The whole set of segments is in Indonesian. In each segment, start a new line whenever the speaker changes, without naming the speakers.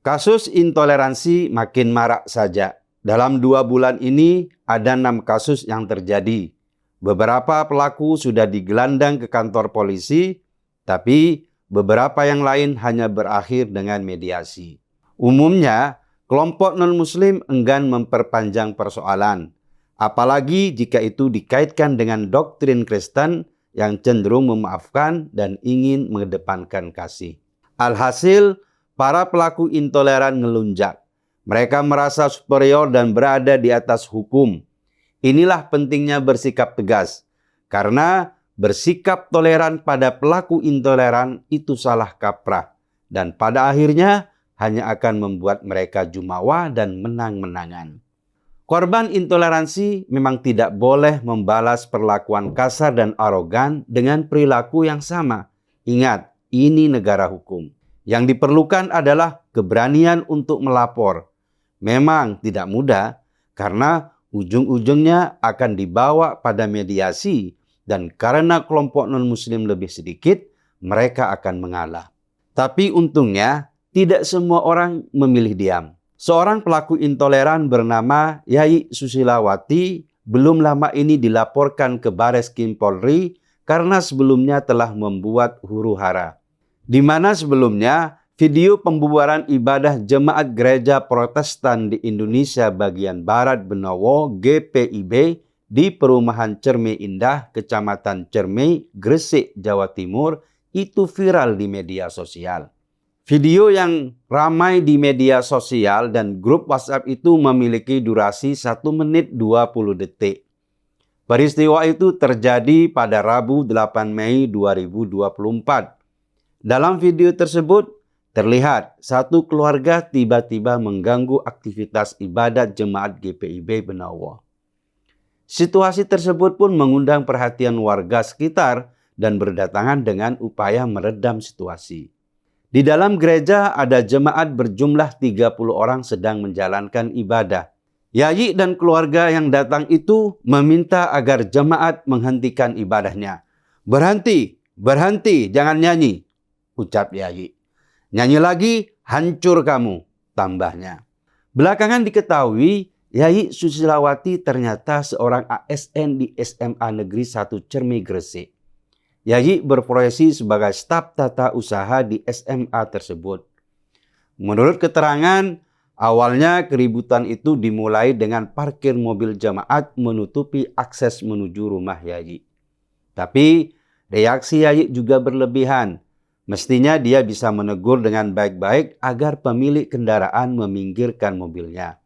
Kasus intoleransi makin marak saja. Dalam 2 bulan ini ada 6 kasus yang terjadi. Beberapa pelaku sudah digelandang ke kantor polisi, tapi beberapa yang lain hanya berakhir dengan mediasi. Umumnya, kelompok non-muslim enggan memperpanjang persoalan, apalagi jika itu dikaitkan dengan doktrin Kristen yang cenderung memaafkan dan ingin mengedepankan kasih. Alhasil, para pelaku intoleran ngelunjak. Mereka merasa superior dan berada di atas hukum. Inilah pentingnya bersikap tegas, karena bersikap toleran pada pelaku intoleran itu salah kaprah, dan pada akhirnya hanya akan membuat mereka jumawa dan menang-menangan. Korban intoleransi memang tidak boleh membalas perlakuan kasar dan arogan dengan perilaku yang sama. Ingat, ini negara hukum. Yang diperlukan adalah keberanian untuk melapor. Memang tidak mudah karena ujung-ujungnya akan dibawa pada mediasi dan karena kelompok non-muslim lebih sedikit, mereka akan mengalah. Tapi untungnya tidak semua orang memilih diam. Seorang pelaku intoleran bernama Yayi Susilawati belum lama ini dilaporkan ke Bareskrim Polri karena sebelumnya telah membuat huru-hara. Di mana sebelumnya video pembubaran ibadah jemaat gereja Protestan di Indonesia bagian Barat Benowo GPIB di Perumahan Cermai Indah, Kecamatan Cermai, Gresik, Jawa Timur itu viral di media sosial. Video yang ramai di media sosial dan grup WhatsApp itu memiliki durasi 1 menit 20 detik. Peristiwa itu terjadi pada Rabu 8 Mei 2024. Dalam video tersebut, terlihat satu keluarga tiba-tiba mengganggu aktivitas ibadat jemaat GPIB Benowo. Situasi tersebut pun mengundang perhatian warga sekitar dan berdatangan dengan upaya meredam situasi. Di dalam gereja ada jemaat berjumlah 30 orang sedang menjalankan ibadah. Yayi dan keluarga yang datang itu meminta agar jemaat menghentikan ibadahnya. Berhenti, berhenti, jangan nyanyi, ucap Yayi. Nyanyi lagi, hancur kamu, tambahnya. Belakangan diketahui, Yayi Susilawati ternyata seorang ASN di SMA Negeri 1 Cermai Gresik. Yayi berprofesi sebagai staf tata usaha di SMA tersebut. Menurut keterangan, awalnya keributan itu dimulai dengan parkir mobil jemaat menutupi akses menuju rumah Yayi. Tapi reaksi Yayi juga berlebihan. Mestinya dia bisa menegur dengan baik-baik agar pemilik kendaraan meminggirkan mobilnya.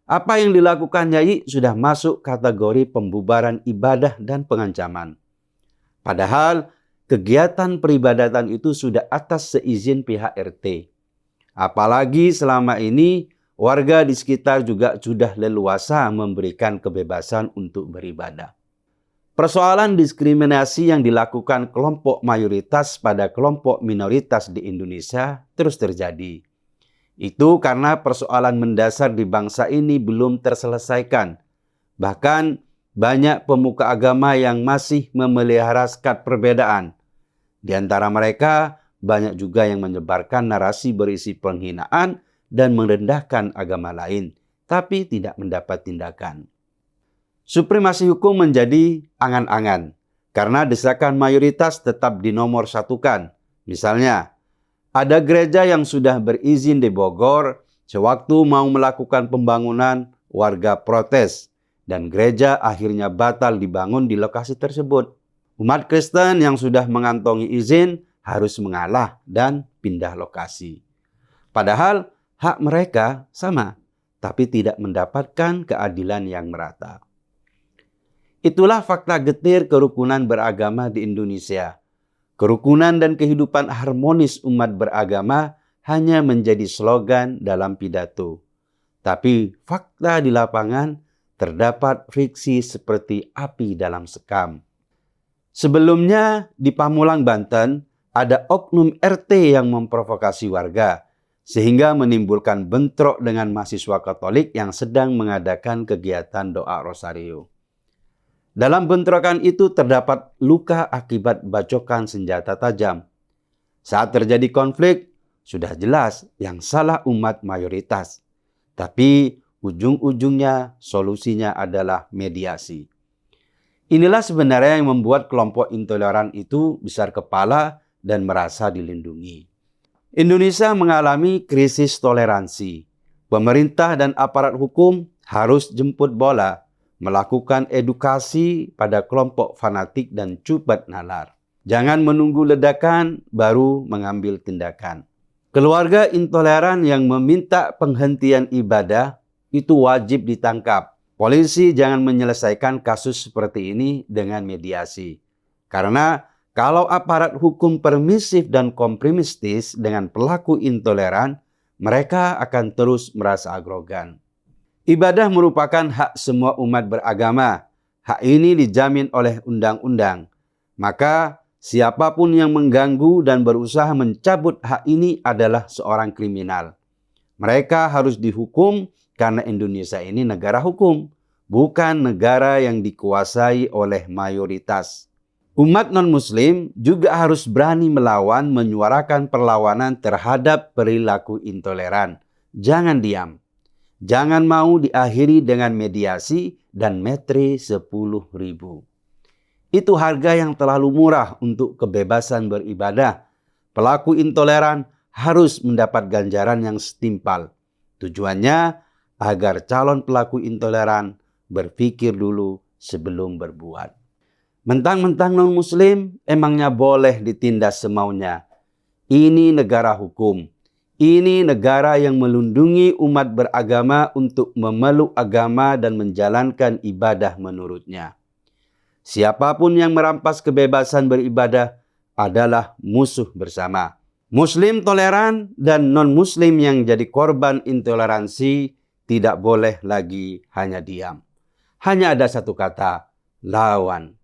Apa yang dilakukan Yayi sudah masuk kategori pembubaran ibadah dan pengancaman. Padahal kegiatan peribadatan itu sudah atas seizin pihak RT. Apalagi selama ini warga di sekitar juga sudah leluasa memberikan kebebasan untuk beribadah. Persoalan diskriminasi yang dilakukan kelompok mayoritas pada kelompok minoritas di Indonesia terus terjadi. Itu karena persoalan mendasar di bangsa ini belum terselesaikan. Bahkan banyak pemuka agama yang masih memelihara sekat perbedaan. Di antara mereka banyak juga yang menyebarkan narasi berisi penghinaan dan merendahkan agama lain, tapi tidak mendapat tindakan. Supremasi hukum menjadi angan-angan karena desakan mayoritas tetap dinomorsatukan. Misalnya, ada gereja yang sudah berizin di Bogor, sewaktu mau melakukan pembangunan, warga protes dan gereja akhirnya batal dibangun di lokasi tersebut. Umat Kristen yang sudah mengantongi izin harus mengalah dan pindah lokasi. Padahal hak mereka sama, tapi tidak mendapatkan keadilan yang merata. Itulah fakta getir kerukunan beragama di Indonesia. Kerukunan dan kehidupan harmonis umat beragama hanya menjadi slogan dalam pidato. Tapi fakta di lapangan terdapat friksi seperti api dalam sekam. Sebelumnya di Pamulang, Banten, ada oknum RT yang memprovokasi warga, sehingga menimbulkan bentrok dengan mahasiswa Katolik yang sedang mengadakan kegiatan doa rosario. Dalam bentrokan itu terdapat luka akibat bacokan senjata tajam. Saat terjadi konflik, Sudah jelas yang salah umat mayoritas. Tapi ujung-ujungnya solusinya adalah mediasi. Inilah sebenarnya yang membuat kelompok intoleran itu besar kepala dan merasa dilindungi. Indonesia mengalami krisis toleransi. Pemerintah dan aparat hukum harus jemput bola, melakukan edukasi pada kelompok fanatik dan cubat nalar. Jangan menunggu ledakan baru mengambil tindakan. Keluarga intoleran yang meminta penghentian ibadah itu wajib ditangkap. Polisi jangan menyelesaikan kasus seperti ini dengan mediasi. Karena kalau aparat hukum permisif dan kompromistis dengan pelaku intoleran, mereka akan terus merasa arogan. Ibadah merupakan hak semua umat beragama. Hak ini dijamin oleh undang-undang. Maka siapapun yang mengganggu dan berusaha mencabut hak ini adalah seorang kriminal. Mereka harus dihukum karena Indonesia ini negara hukum, bukan negara yang dikuasai oleh mayoritas. Umat non-muslim juga harus berani melawan, menyuarakan perlawanan terhadap perilaku intoleran. Jangan diam. Jangan mau diakhiri dengan mediasi dan metre 10.000. Itu harga yang terlalu murah untuk kebebasan beribadah. Pelaku intoleran harus mendapat ganjaran yang setimpal. Tujuannya agar calon pelaku intoleran berpikir dulu sebelum berbuat. Mentang-mentang non-muslim, emangnya boleh ditindas semaunya. Ini negara hukum. Ini negara yang melindungi umat beragama untuk memeluk agama dan menjalankan ibadah menurutnya. Siapapun yang merampas kebebasan beribadah adalah musuh bersama. Muslim toleran dan non-muslim yang jadi korban intoleransi tidak boleh lagi hanya diam. Hanya ada satu kata, lawan.